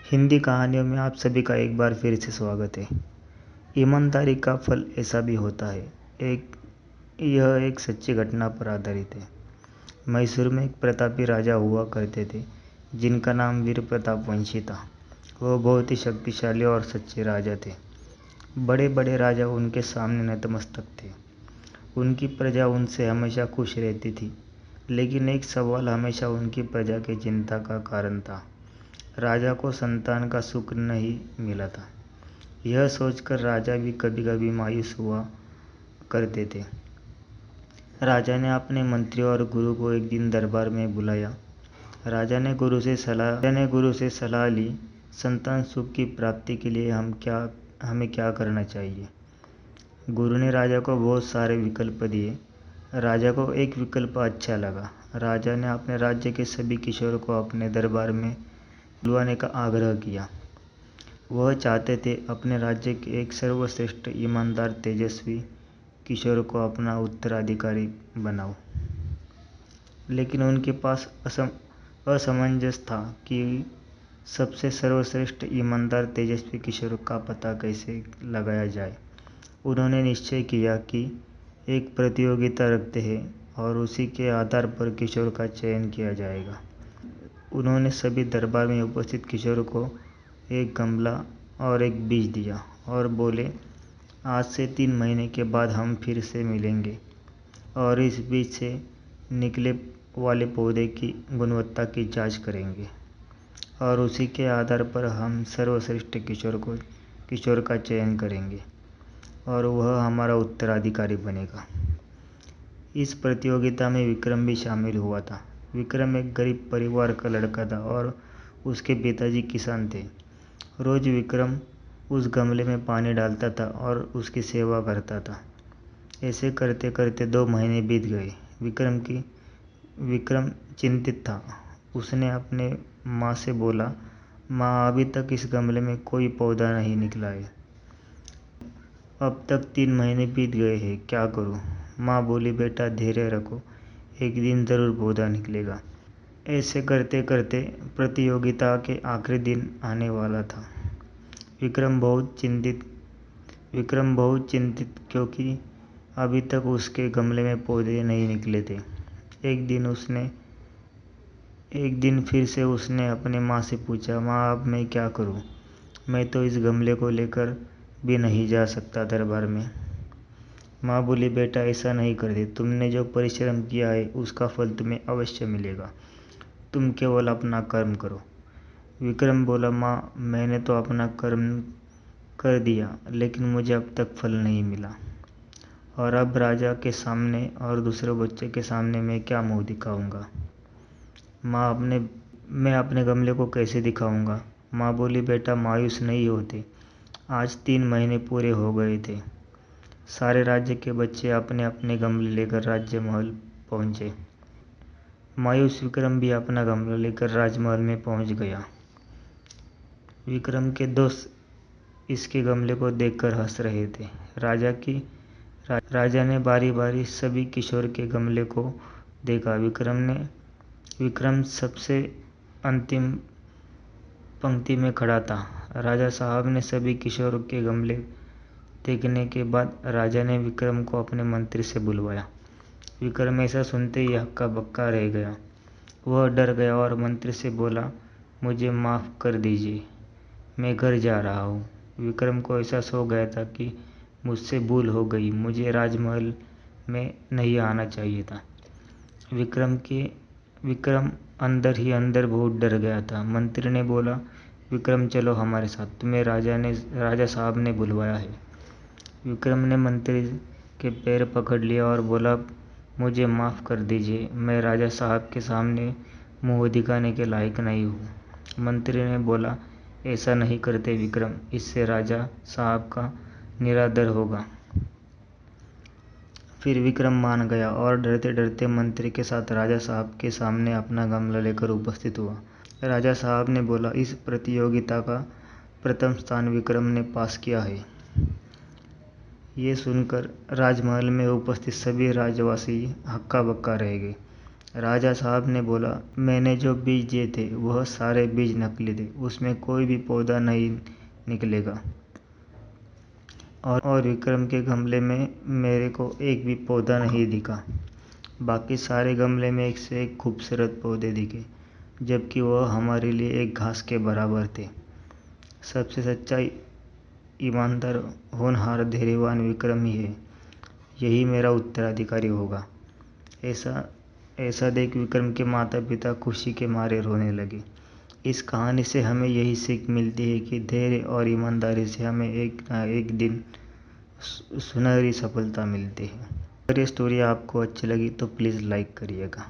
हिंदी कहानियों में आप सभी का एक बार फिर से स्वागत है। ईमानदारी का फल ऐसा भी होता है। यह एक सच्ची घटना पर आधारित है। मैसूर में एक प्रतापी राजा हुआ करते थे जिनका नाम वीर प्रताप वंशी था। वो बहुत ही शक्तिशाली और सच्चे राजा थे। बड़े बड़े राजा उनके सामने नतमस्तक थे। उनकी प्रजा उनसे हमेशा खुश रहती थी, लेकिन एक सवाल हमेशा उनकी प्रजा की चिंता का कारण था। राजा को संतान का सुख नहीं मिला था। यह सोचकर राजा भी कभी कभी मायूस हुआ करते थे। राजा ने अपने मंत्री और गुरु को एक दिन दरबार में बुलाया। राजा ने गुरु से सलाह ली, संतान सुख की प्राप्ति के लिए हमें क्या करना चाहिए। गुरु ने राजा को बहुत सारे विकल्प दिए। राजा को एक विकल्प अच्छा लगा। राजा ने अपने राज्य के सभी किशोरों को अपने दरबार में बुलवाने का आग्रह किया। वह चाहते थे अपने राज्य के एक सर्वश्रेष्ठ, ईमानदार, तेजस्वी किशोर को अपना उत्तराधिकारी बनाओ। लेकिन उनके पास असमंजस था कि सबसे सर्वश्रेष्ठ, ईमानदार, तेजस्वी किशोर का पता कैसे लगाया जाए। उन्होंने निश्चय किया कि एक प्रतियोगिता रखते हैं और उसी के आधार पर किशोर का चयन किया जाएगा। उन्होंने सभी दरबार में उपस्थित किशोर को एक गमला और एक बीज दिया और बोले, आज से 3 महीने के बाद हम फिर से मिलेंगे और इस बीज से निकले वाले पौधे की गुणवत्ता की जांच करेंगे और उसी के आधार पर हम सर्वश्रेष्ठ किशोर का चयन करेंगे और वह हमारा उत्तराधिकारी बनेगा। इस प्रतियोगिता में विक्रम भी शामिल हुआ था। विक्रम एक गरीब परिवार का लड़का था और उसके पिताजी किसान थे। रोज विक्रम उस गमले में पानी डालता था और उसकी सेवा करता था। ऐसे करते करते 2 महीने बीत गए। विक्रम चिंतित था। उसने अपने माँ से बोला, माँ, अभी तक इस गमले में कोई पौधा नहीं निकला है। अब तक 3 महीने बीत गए हैं, क्या करूँ। माँ बोली, बेटा धैर्य रखो, एक दिन ज़रूर पौधा निकलेगा। ऐसे करते करते प्रतियोगिता के आखिरी दिन आने वाला था। विक्रम बहुत चिंतित क्योंकि अभी तक उसके गमले में पौधे नहीं निकले थे। एक दिन फिर से उसने अपनी माँ से पूछा, माँ, अब मैं क्या करूँ। मैं तो इस गमले को लेकर भी नहीं जा सकता दरबार में। माँ बोली, बेटा ऐसा नहीं करते, तुमने जो परिश्रम किया है उसका फल तुम्हें अवश्य मिलेगा। तुम केवल अपना कर्म करो। विक्रम बोला, माँ, मैंने तो अपना कर्म कर दिया, लेकिन मुझे अब तक फल नहीं मिला और अब राजा के सामने और दूसरे बच्चे के सामने मैं क्या मुँह दिखाऊंगा। माँ, मैं अपने गमले को कैसे दिखाऊंगा। माँ बोली, बेटा मायूस नहीं होते, आज 3 महीने पूरे हो गए थे। सारे राज्य के बच्चे अपने अपने गमले लेकर राज्य महल पहुँचे। मायूस विक्रम भी अपना गमला लेकर राजमहल में पहुँच गया। विक्रम के दोस्त इसके गमले को देखकर हंस रहे थे। राजा ने बारी बारी सभी किशोर के गमले को देखा। विक्रम सबसे अंतिम पंक्ति में खड़ा था। राजा साहब ने सभी किशोरों के गमले देखने के बाद राजा ने विक्रम को अपने मंत्री से बुलवाया। विक्रम ऐसा सुनते ही हक्का बक्का रह गया। वह डर गया और मंत्री से बोला, मुझे माफ़ कर दीजिए, मैं घर जा रहा हूँ। विक्रम को एहसास हो गया था कि मुझसे भूल हो गई, मुझे राजमहल में नहीं आना चाहिए था। विक्रम अंदर ही अंदर बहुत डर गया था। मंत्री ने बोला, विक्रम चलो हमारे साथ, तुम्हें राजा साहब ने बुलवाया है। विक्रम ने मंत्री के पैर पकड़ लिया और बोला, मुझे माफ़ कर दीजिए, मैं राजा साहब के सामने मुँह दिखाने के लायक नहीं हूँ। मंत्री ने बोला, ऐसा नहीं करते विक्रम, इससे राजा साहब का निरादर होगा। फिर विक्रम मान गया और डरते डरते मंत्री के साथ राजा साहब के सामने अपना गमला लेकर उपस्थित हुआ। राजा साहब ने बोला, इस प्रतियोगिता का प्रथम स्थान विक्रम ने पास किया है। ये सुनकर राजमहल में उपस्थित सभी राजवासी हक्का बक्का रह गए। राजा साहब ने बोला, मैंने जो बीज दिए थे वह सारे बीज नकली थे, उसमें कोई भी पौधा नहीं निकलेगा। और विक्रम के गमले में मेरे को एक भी पौधा नहीं दिखा। बाकी सारे गमले में एक से एक खूबसूरत पौधे दिखे, जबकि वह हमारे लिए एक घास के बराबर थे। सबसे सच्चा, ईमानदार, होनहार, धैर्यवान विक्रम ही है। यही मेरा उत्तराधिकारी होगा। ऐसा देख विक्रम के माता पिता खुशी के मारे रोने लगे। इस कहानी से हमें यही सीख मिलती है कि धैर्य और ईमानदारी से हमें एक ना एक दिन सुनहरी सफलता मिलती है। अगर ये स्टोरी आपको अच्छी लगी तो प्लीज़ लाइक करिएगा।